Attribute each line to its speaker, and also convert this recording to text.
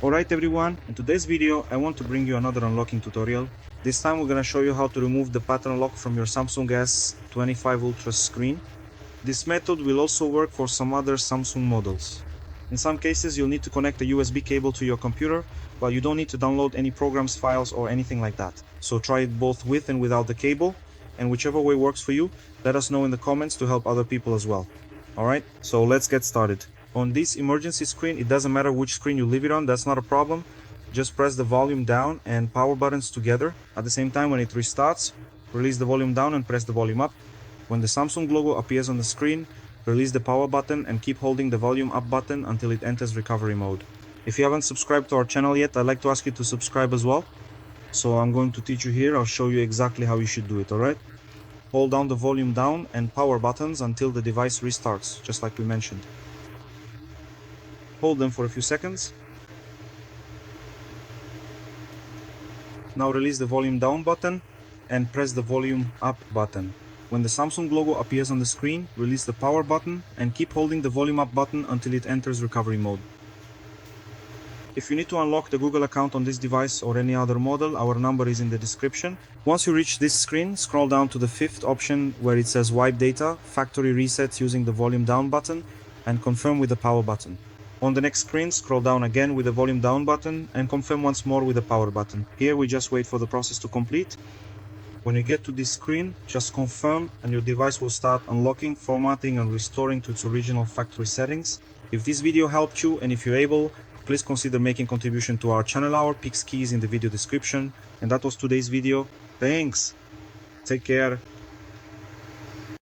Speaker 1: Alright everyone, in today's video I want to bring you another unlocking tutorial. This time we're gonna show you how to remove the pattern lock from your Samsung S25 Ultra screen. This method will also work for some other Samsung models. In some cases you'll need to connect a USB cable to your computer, but you don't need to download any programs, files or anything like that. So try it both with and without the cable, and whichever way works for you, let us know in the comments to help other people as well. Alright, so let's get started. On this emergency screen, it doesn't matter which screen you leave it on, that's not a problem. Just press the volume down and power buttons together. At the same time, when it restarts, release the volume down and press the volume up. When the Samsung logo appears on the screen, release the power button and keep holding the volume up button until it enters recovery mode. If you haven't subscribed to our channel yet, I'd like to ask you to subscribe as well. So I'm going to teach you here, I'll show you exactly how you should do it, alright? Hold down the volume down and power buttons until the device restarts, just like we mentioned. Hold them for a few seconds. Now release the volume down button and press the volume up button. When the Samsung logo appears on the screen, release the power button and keep holding the volume up button until it enters recovery mode. If you need to unlock the Google account on this device or any other model, our number is in the description. Once you reach this screen, scroll down to the fifth option where it says wipe data, factory reset using the volume down button, and confirm with the power button. On the next screen, scroll down again with the volume down button and confirm once more with the power button. Here we just wait for the process to complete. When you get to this screen, just confirm and your device will start unlocking, formatting and restoring to its original factory settings. If this video helped you and if you're able, please consider making contribution to our channel. Our Pix key is in the video description. And that was today's video. Thanks. Take care.